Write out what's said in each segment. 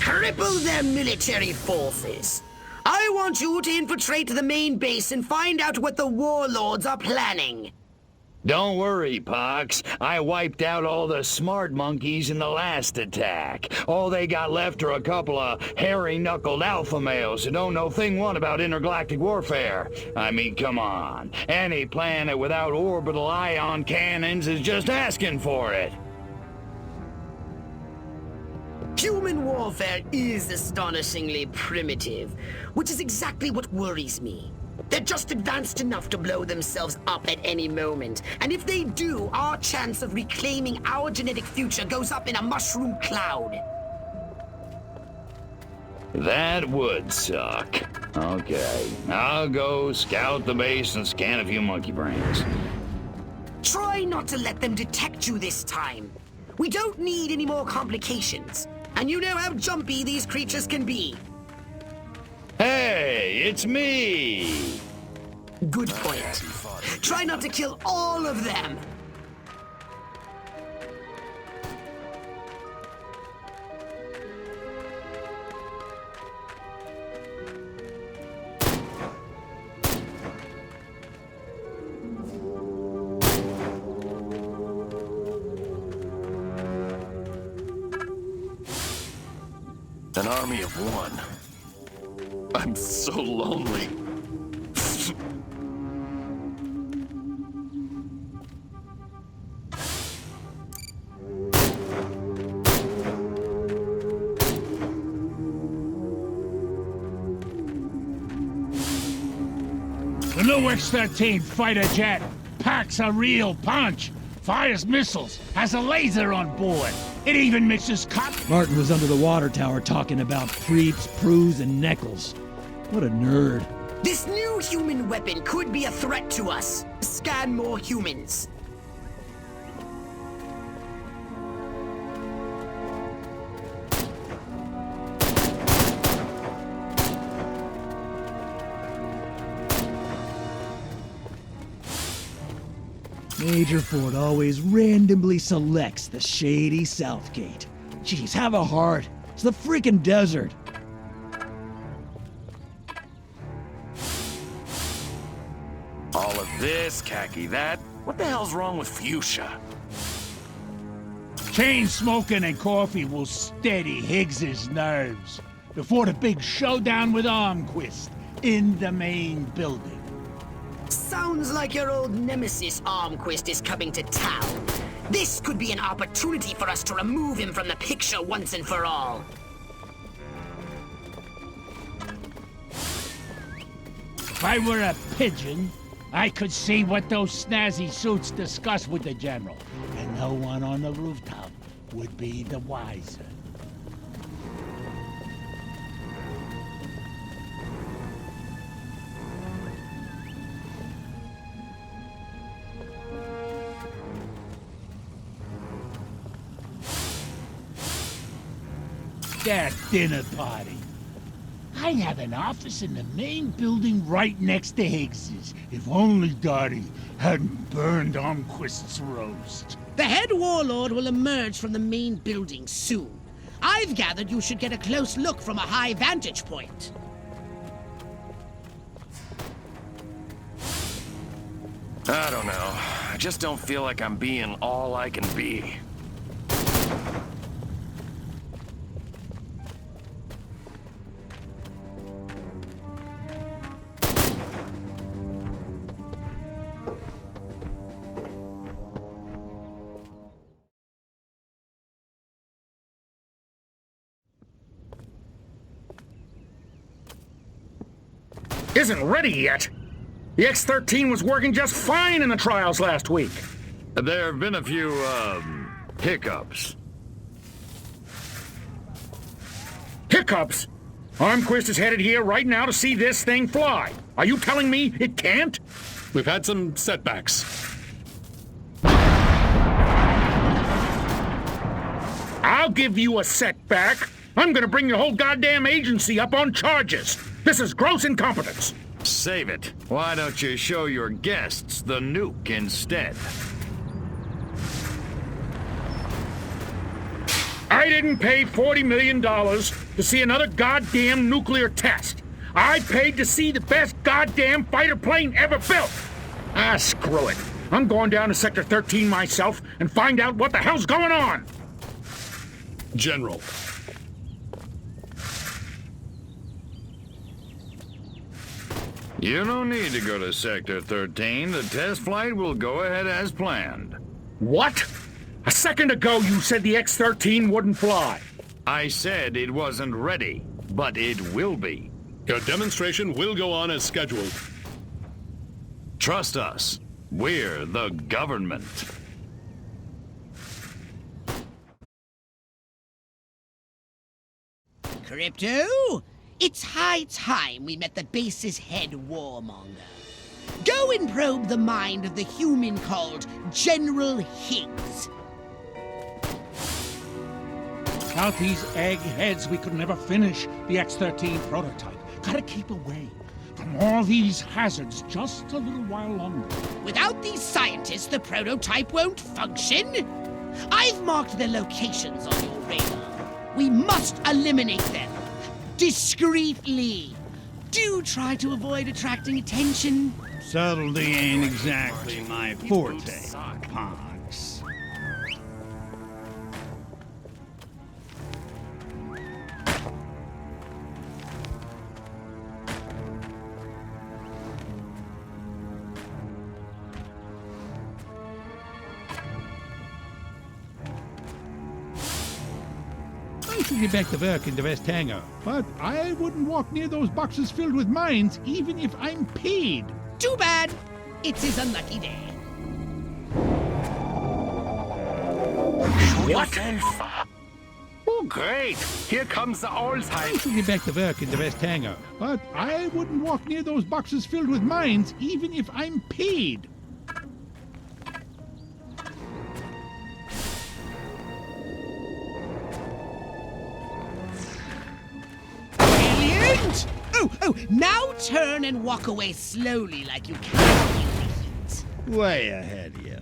Cripple their military forces. I want you to infiltrate the main base and find out what the warlords are planning. Don't worry, Pox. I wiped out all the smart monkeys in the last attack. All they got left are a couple of hairy-knuckled alpha males who don't know thing one about intergalactic warfare. I mean, come on. Any planet without orbital ion cannons is just asking for it. Human warfare is astonishingly primitive, which is exactly what worries me. They're just advanced enough to blow themselves up at any moment. And if they do, our chance of reclaiming our genetic future goes up in a mushroom cloud. That would suck. Okay, I'll go scout the base and scan a few monkey brains. Try not to let them detect you this time. We don't need any more complications. And you know how jumpy these creatures can be. Hey, it's me! Good point. Try not to kill all of them. An army of one. I'm so lonely. The new X-13 fighter jet packs a real punch. Fires missiles, has a laser on board. It even mixes Martin was under the water tower talking about creeps, prues, and neckles. What a nerd. This new human weapon could be a threat to us. Scan more humans. Major Ford always randomly selects the shady South Gate. Jeez, have a heart. It's the freaking desert. All of this, khaki that. What the hell's wrong with fuchsia? chain smoking and coffee will steady Higgs's nerves before the big showdown with Armquist in the main building. Sounds like your old nemesis Armquist is coming to town. This could be an opportunity for us to remove him from the picture once and for all. If I were a pigeon, I could see what those snazzy suits discuss with the General, and no one on the rooftop would be the wiser. That dinner party. I'd have an office in the main building right next to Higgs's. If only Dottie hadn't burned Armquist's roast. The head warlord will emerge from the main building soon. I've gathered you should get a close look from a high vantage point. I don't know. I just don't feel like I'm being all I can be. Isn't ready yet. The X-13 was working just fine in the trials last week. There have been a few, hiccups. Hiccups? Armquist is headed here right now to see this thing fly. Are you telling me it can't? We've had some setbacks. I'll give you a setback. I'm gonna bring your whole goddamn agency up on charges. This is gross incompetence. Save it. Why don't you show your guests the nuke instead? I I didn't pay $40 million to see another goddamn nuclear test. I paid to see the best goddamn fighter plane ever built. Ah, screw it. I'm going down to Sector 13 myself and find out what the hell's going on. General. You don't need to go to Sector 13. The test flight will go ahead as planned. What? A second ago you said the X-13 wouldn't fly. I said it wasn't ready, but it will be. Your demonstration will go on as scheduled. Trust us. We're the government. Crypto, it's high time we met the base's head warmonger. Go and probe the mind of the human called General Higgs. Without these eggheads, we could never finish the X-13 prototype. Gotta keep away from all these hazards just a little while longer. Without these scientists, the prototype won't function. I've marked their locations on your radar. We must eliminate them. Discreetly. Do try to avoid attracting attention. Subtlety ain't exactly my forte, Pox. I should get back to work in the West Hangar, but I wouldn't walk near those boxes filled with mines, even if I'm paid. Too bad. It's his unlucky day. What? Oh, great. Here comes the old I time. should get back to work in the West Hangar, but I wouldn't walk near those boxes filled with mines, even if I'm paid. Brilliant! Oh, now turn and walk away slowly like you can feel the heat. Way ahead of you,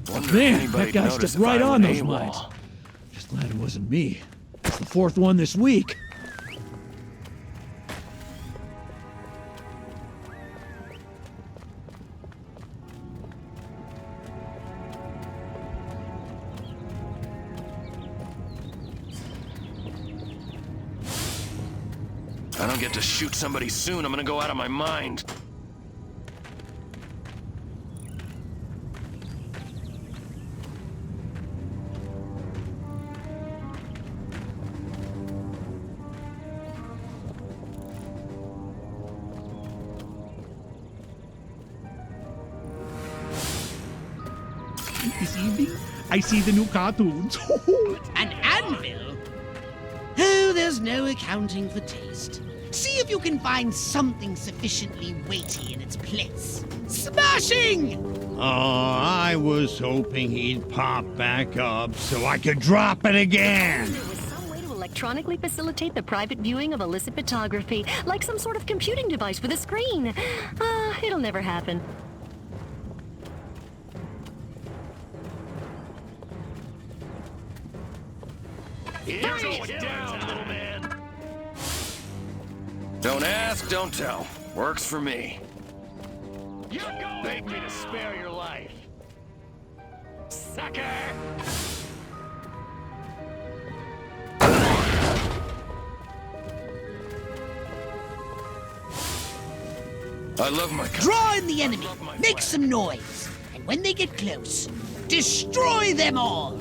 Pox. Man, that guy stepped right on those mines. Just glad it wasn't me. It's the fourth one this week. I don't get to shoot somebody soon, I'm gonna go out of my mind. This evening, I see the new cartoons. An anvil? Oh, there's no accounting for taste. See if you can find something sufficiently weighty in its place. Smashing! Oh, I was hoping he'd pop back up so I could drop it again. There was some way to electronically facilitate the private viewing of illicit photography, like some sort of computing device with a screen. It'll never happen. Here's going down, little man. Don't ask, don't tell. Works for me. You begged me to spare your life. Sucker! I love my country. Draw in the enemy. I love my Make flag. some noise. And when they get close, destroy them all.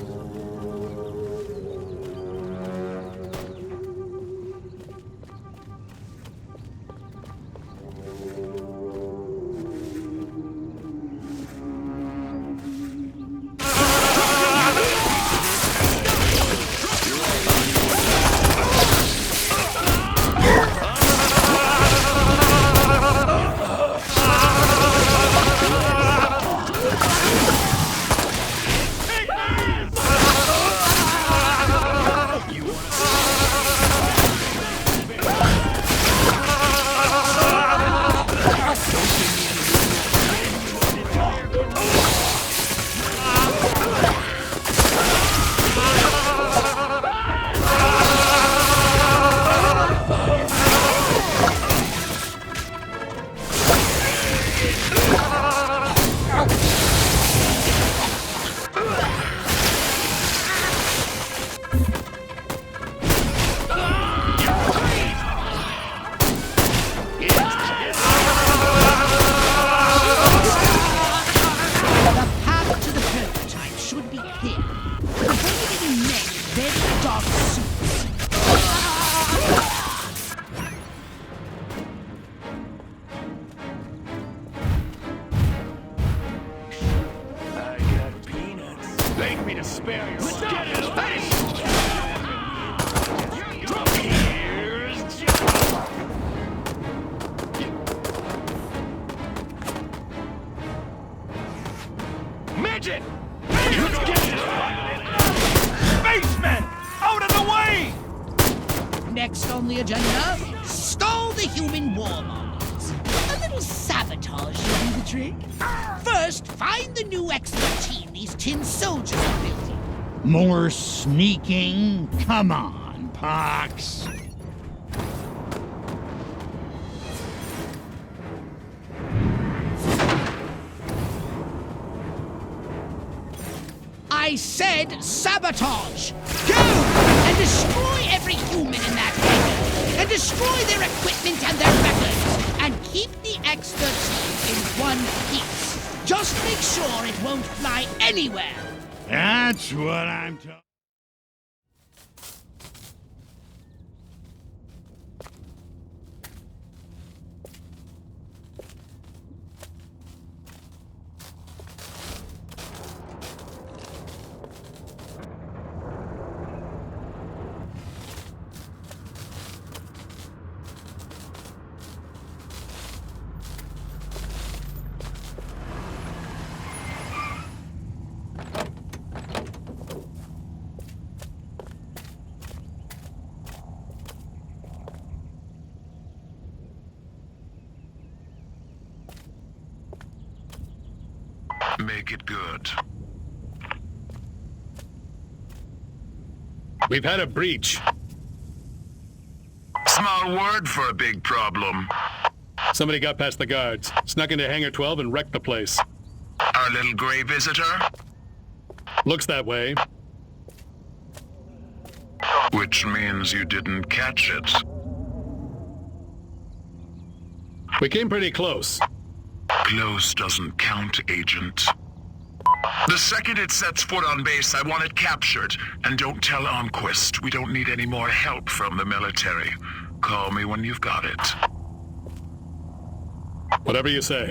you spare your life. Get his face! Midget! Spaceman! Out of the way! Next on the agenda, stall the human war models. A little sabotage should do the trick. First, find the new expert team these tin soldiers are building. More sneaking? Come on, Pox. I said sabotage! Go! And destroy every human in that hangar! And destroy their equipment and their weapons! And keep the expert team in one piece! Just make sure it won't fly anywhere! That's what I'm talking. Make it good. We've had a breach. Small word for a big problem. Somebody got past the guards, snuck into Hangar 12 and wrecked the place. Our little gray visitor? Looks that way. Which means you didn't catch it. We came pretty close. Close doesn't count, Agent. The second it sets foot on base, I want it captured. And don't tell Armquist. We don't need any more help from the military. Call me when you've got it. Whatever you say.